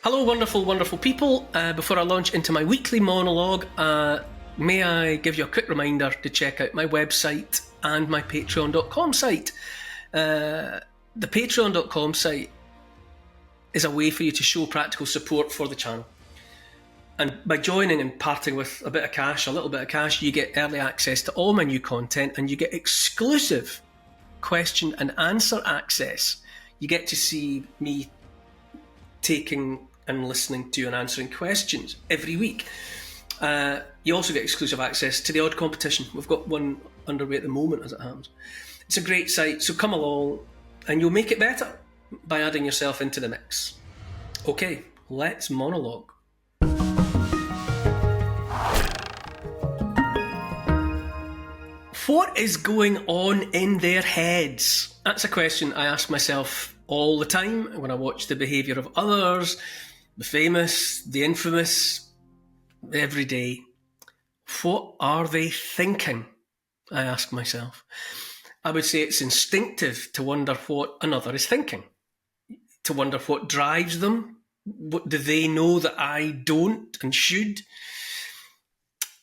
Hello, wonderful, wonderful people. Before I launch into my weekly monologue, may I give you a quick reminder to check out my website and my patreon.com site. The patreon.com site is a way for you to show practical support for the channel. And by joining and parting with a little bit of cash, you get early access to all my new content and you get exclusive question and answer access. You get to see me taking and listening to and answering questions every week. You also get exclusive access to the odd competition. We've got one underway at the moment, as it happens. It's a great site, so come along and you'll make it better by adding yourself into the mix. Okay, let's monologue. What is going on in their heads? That's a question I ask myself all the time when I watch the behaviour of others, the famous, the infamous, every day. What are they thinking? I ask myself. I would say it's instinctive to wonder what another is thinking, to wonder what drives them. What do they know that I don't and should?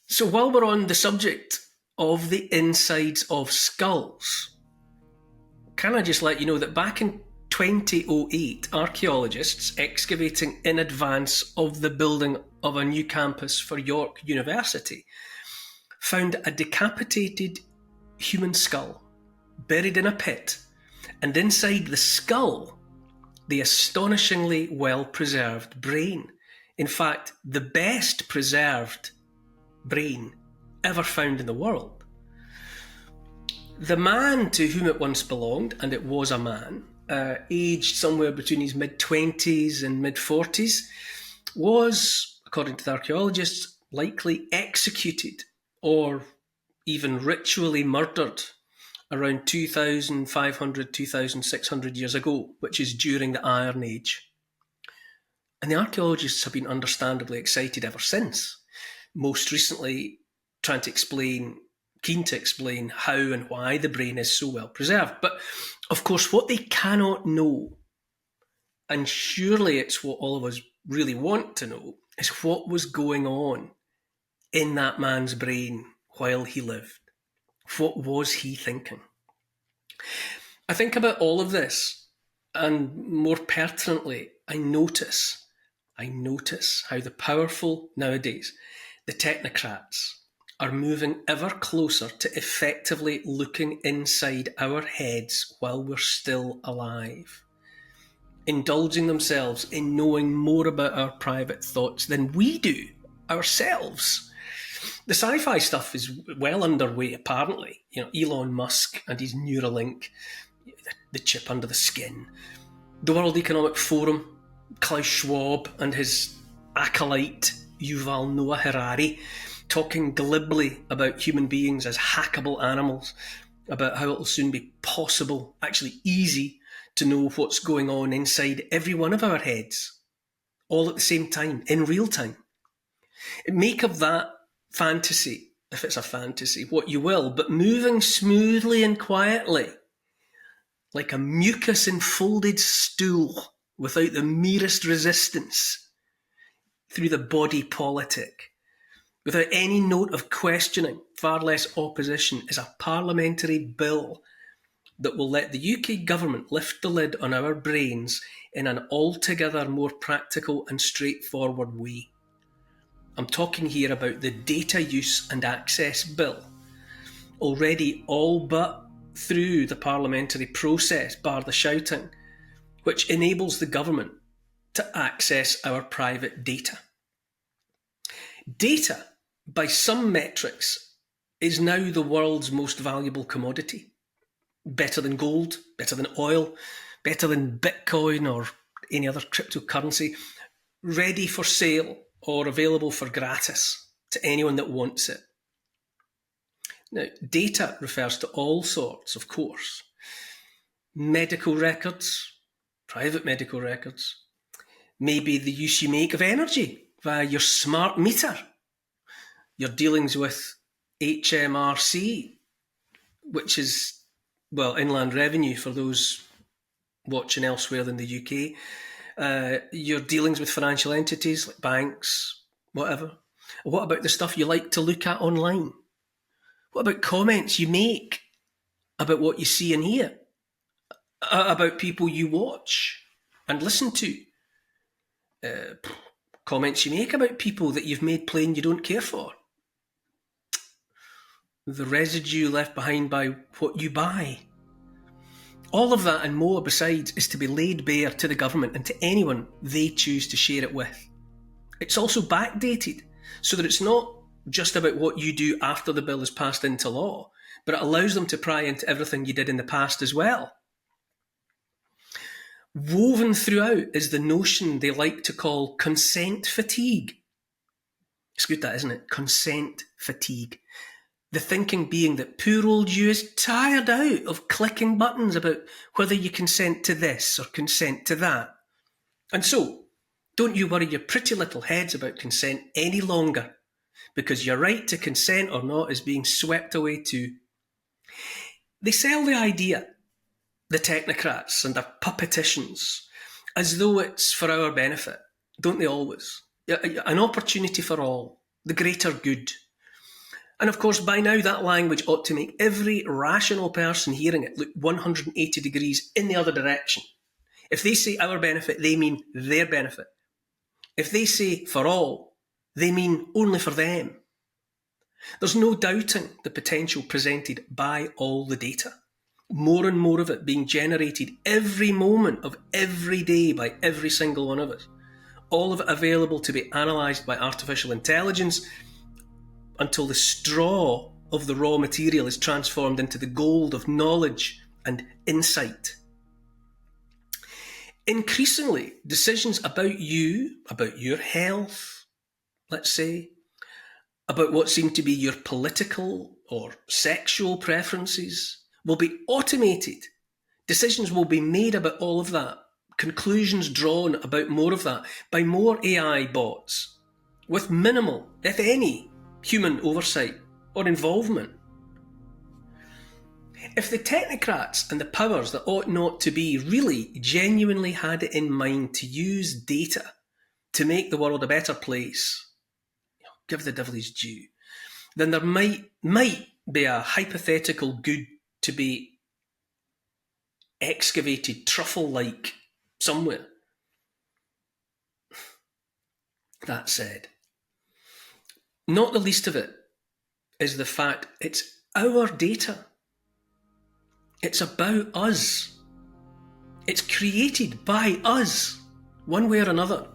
So while we're on the subject of the insides of skulls, can I just let you know that back in 2008, archaeologists excavating in advance of the building of a new campus for York University found a decapitated human skull buried in a pit, and inside the skull, the astonishingly well-preserved brain. In fact, the best preserved brain ever found in the world. The man to whom it once belonged, and it was a man, aged somewhere between his mid-20s and mid-40s, was, according to the archaeologists, likely executed or even ritually murdered around 2,500, 2,600 years ago, which is during the Iron Age. And the archaeologists have been understandably excited ever since, most recently keen to explain how and why the brain is so well preserved. But of course, what they cannot know, and surely it's what all of us really want to know, is what was going on in that man's brain while he lived. What was he thinking? I think about all of this, and more pertinently, I notice how the powerful nowadays, the technocrats, are moving ever closer to effectively looking inside our heads while we're still alive, indulging themselves in knowing more about our private thoughts than we do ourselves. The sci-fi stuff is well underway, apparently. Elon Musk and his Neuralink, the chip under the skin. The World Economic Forum, Klaus Schwab and his acolyte Yuval Noah Harari, talking glibly about human beings as hackable animals, about how it'll soon be possible, actually easy, to know what's going on inside every one of our heads, all at the same time, in real time. Make of that fantasy, if it's a fantasy, what you will, but moving smoothly and quietly, like a mucus-enfolded stool, without the merest resistance, through the body politic, without any note of questioning, far less opposition, is a parliamentary bill that will let the UK government lift the lid on our brains in an altogether more practical and straightforward way. I'm talking here about the Data Use and Access Bill, already all but through the parliamentary process, bar the shouting, which enables the government to access our private data. Data, by some metrics, is now the world's most valuable commodity. Better than gold, better than oil, better than Bitcoin or any other cryptocurrency, ready for sale or available for gratis to anyone that wants it. Now, data refers to all sorts, of course. Medical records, private medical records, maybe the use you make of energy via your smart meter, your dealings with HMRC, which is, Inland Revenue for those watching elsewhere than the UK, your dealings with financial entities like banks, whatever? What about the stuff you like to look at online? What about comments you make about what you see and hear? About people you watch and listen to? Comments you make about people that you've made plain you don't care for? The residue left behind by what you buy? All of that and more besides is to be laid bare to the government and to anyone they choose to share it with. It's also backdated, so that it's not just about what you do after the bill is passed into law, but it allows them to pry into everything you did in the past as well. Woven throughout is the notion they like to call consent fatigue. It's good, that, isn't it? Consent fatigue. The thinking being that poor old you is tired out of clicking buttons about whether you consent to this or consent to that. And so, don't you worry your pretty little heads about consent any longer, because your right to consent or not is being swept away too. They sell the idea, the technocrats and their puppeticians, as though it's for our benefit, don't they always? An opportunity for all, the greater good. And of course, by now that language ought to make every rational person hearing it look 180 degrees in the other direction. If they say our benefit, they mean their benefit. If they say for all, they mean only for them. There's no doubting the potential presented by all the data. More and more of it being generated every moment of every day by every single one of us. All of it available to be analysed by artificial intelligence until the straw of the raw material is transformed into the gold of knowledge and insight. Increasingly, decisions about you, about your health, let's say, about what seem to be your political or sexual preferences, will be automated. Decisions will be made about all of that. Conclusions drawn about more of that by more AI bots, with minimal, if any, human oversight or involvement. If the technocrats and the powers that ought not to be really genuinely had it in mind to use data to make the world a better place, give the devil his due, then there might be a hypothetical good to be excavated truffle-like somewhere. That said, not the least of it is the fact it's our data. It's about us. It's created by us, one way or another.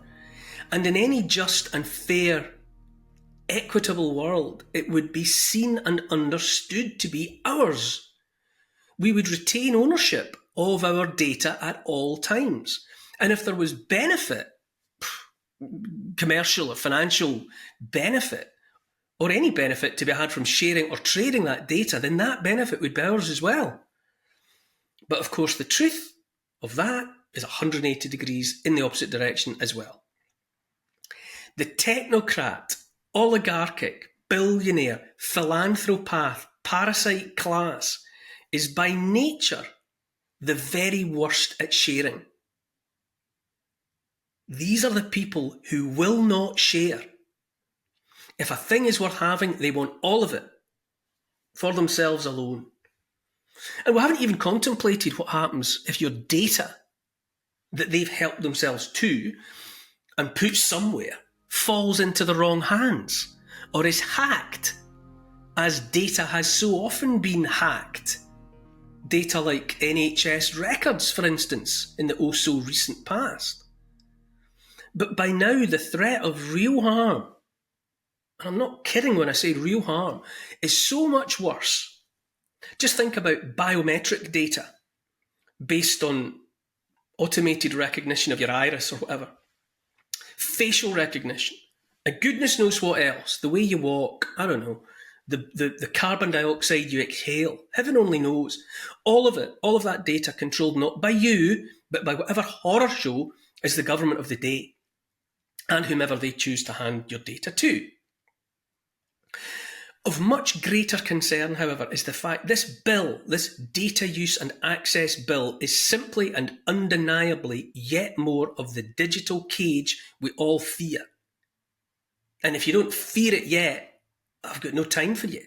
And in any just and fair, equitable world, it would be seen and understood to be ours. We would retain ownership of our data at all times. And if there was benefit, commercial or financial benefit, or any benefit to be had from sharing or trading that data, then that benefit would be ours as well. But of course, the truth of that is 180 degrees in the opposite direction as well. The technocrat, oligarchic, billionaire, philanthropath, parasite class is by nature the very worst at sharing. These are the people who will not share. If a thing is worth having, they want all of it for themselves alone. And we haven't even contemplated what happens if your data that they've helped themselves to and put somewhere falls into the wrong hands or is hacked, as data has so often been hacked. Data like NHS records, for instance, in the oh-so-recent past. But by now, the threat of real harm, and I'm not kidding when I say real harm, is so much worse. Just think about biometric data based on automated recognition of your iris or whatever. Facial recognition. And goodness knows what else. The way you walk, I don't know. The carbon dioxide you exhale. Heaven only knows. All of it, all of that data controlled not by you, but by whatever horror show is the government of the day and whomever they choose to hand your data to. Of much greater concern, however, is the fact this bill, this data use and access bill, is simply and undeniably yet more of the digital cage we all fear. And if you don't fear it yet, I've got no time for you.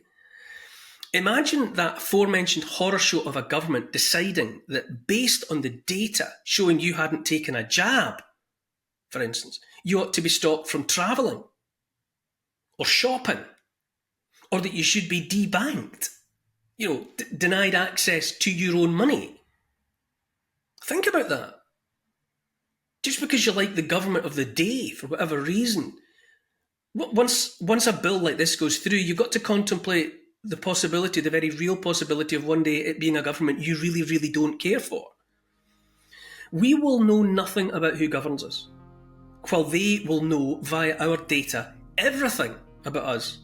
Imagine that aforementioned horror show of a government deciding that based on the data showing you hadn't taken a jab, for instance, you ought to be stopped from travelling or shopping, or that you should be debanked, denied access to your own money. Think about that. Just because you like the government of the day for whatever reason, once a bill like this goes through, you've got to contemplate the possibility, the very real possibility of one day it being a government you really, really don't care for. We will know nothing about who governs us, while they will know via our data everything about us.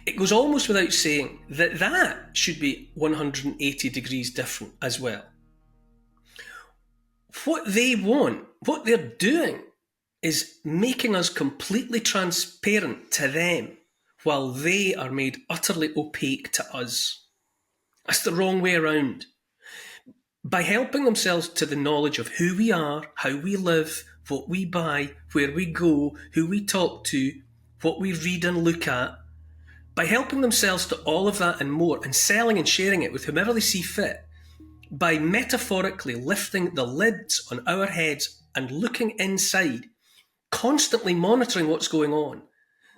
It goes almost without saying that that should be 180 degrees different as well. What they want, what they're doing, is making us completely transparent to them while they are made utterly opaque to us. That's the wrong way around. By helping themselves to the knowledge of who we are, how we live, what we buy, where we go, who we talk to, what we read and look at, by helping themselves to all of that and more, and selling and sharing it with whomever they see fit, by metaphorically lifting the lids on our heads and looking inside, constantly monitoring what's going on,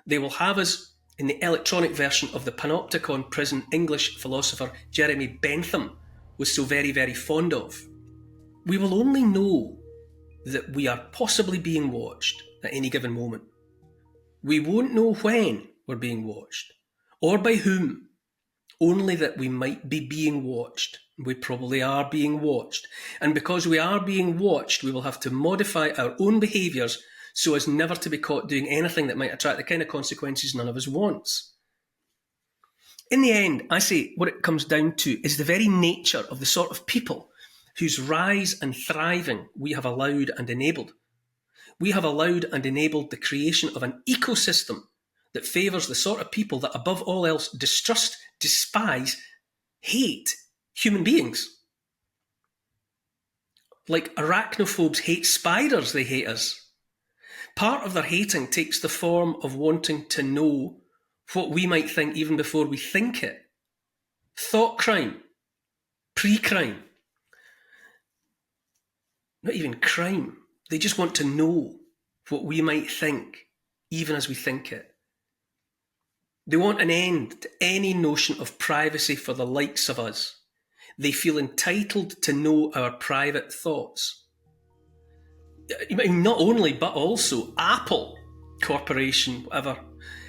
they will have us in the electronic version of the panopticon prison English philosopher Jeremy Bentham was so very, very fond of. We will only know that we are possibly being watched at any given moment. We won't know when we're being watched, or by whom, only that we might be being watched. We probably are being watched. And because we are being watched, we will have to modify our own behaviours so as never to be caught doing anything that might attract the kind of consequences none of us wants. In the end, I say what it comes down to is the very nature of the sort of people whose rise and thriving we have allowed and enabled. We have allowed and enabled the creation of an ecosystem that favours the sort of people that above all else distrust, despise, hate human beings. Like arachnophobes hate spiders, they hate us. Part of their hating takes the form of wanting to know what we might think even before we think it. Thought crime, pre-crime. Not even crime. They just want to know what we might think even as we think it. They want an end to any notion of privacy for the likes of us. They feel entitled to know our private thoughts. Not only, but also, Apple Corporation, whatever,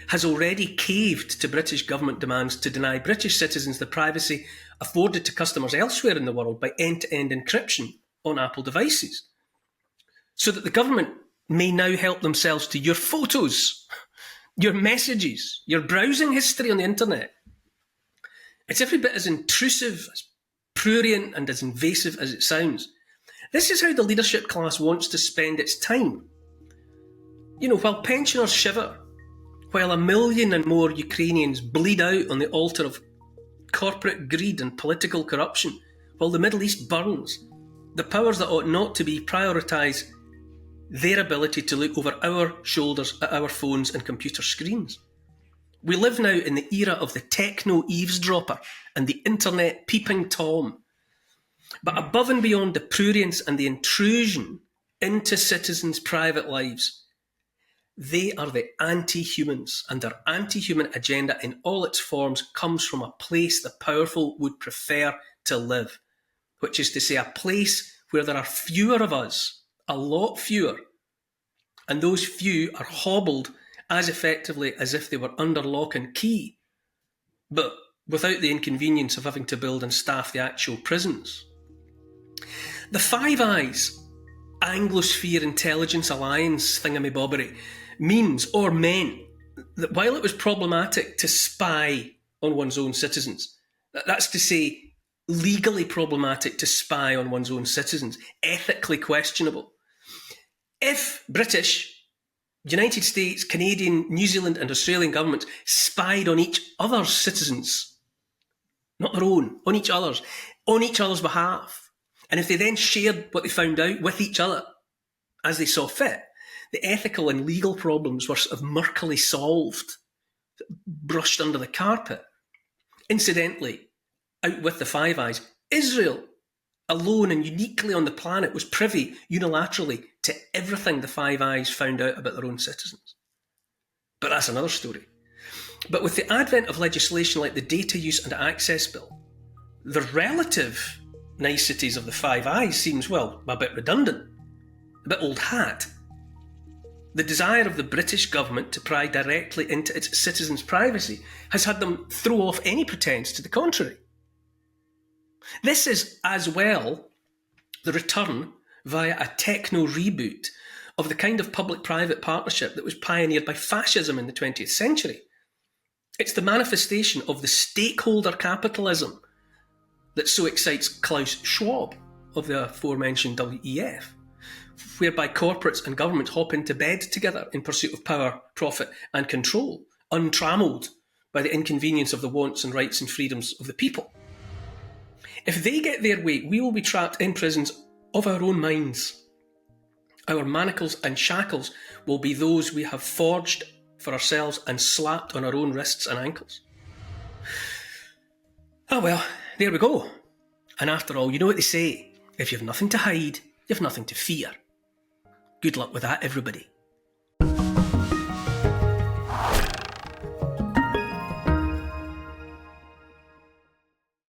has already caved to British government demands to deny British citizens the privacy afforded to customers elsewhere in the world by end-to-end encryption on Apple devices, so that the government may now help themselves to your photos, your messages, your browsing history on the internet. It's every bit as intrusive, as prurient and as invasive as it sounds. This is how the leadership class wants to spend its time. While pensioners shiver, while 1 million and more Ukrainians bleed out on the altar of corporate greed and political corruption, while the Middle East burns, the powers that ought not to be prioritise their ability to look over our shoulders at our phones and computer screens. We live now in the era of the techno eavesdropper and the internet peeping Tom. But above and beyond the prurience and the intrusion into citizens' private lives, they are the anti-humans, and their anti-human agenda in all its forms comes from a place the powerful would prefer to live, which is to say a place where there are fewer of us, a lot fewer, and those few are hobbled as effectively as if they were under lock and key, but without the inconvenience of having to build and staff the actual prisons. The Five Eyes Anglosphere Intelligence Alliance thingamabobbery means, or meant, that while it was problematic to spy on one's own citizens, that's to say, legally problematic to spy on one's own citizens, ethically questionable, if British, United States, Canadian, New Zealand, and Australian governments spied on each other's citizens, not their own, on each other's behalf. And if they then shared what they found out with each other as they saw fit, the ethical and legal problems were sort of murkily solved, brushed under the carpet. Incidentally, out with the Five Eyes, Israel, alone and uniquely on the planet, was privy unilaterally to everything the Five Eyes found out about their own citizens. But that's another story. But with the advent of legislation like the Data Use and Access Bill, the relative niceties of the Five Eyes seems, well, a bit redundant, a bit old hat. The desire of the British government to pry directly into its citizens' privacy has had them throw off any pretence to the contrary. This is, as well, the return via a techno reboot of the kind of public-private partnership that was pioneered by fascism in the 20th century. It's the manifestation of the stakeholder capitalism that so excites Klaus Schwab of the aforementioned WEF, whereby corporates and governments hop into bed together in pursuit of power, profit, and control, untrammelled by the inconvenience of the wants and rights and freedoms of the people. If they get their way, we will be trapped in prisons of our own minds. Our manacles and shackles will be those we have forged for ourselves and slapped on our own wrists and ankles. Ah well, there we go. And after all, you know what they say, if you've nothing to hide, you've nothing to fear. Good luck with that, everybody.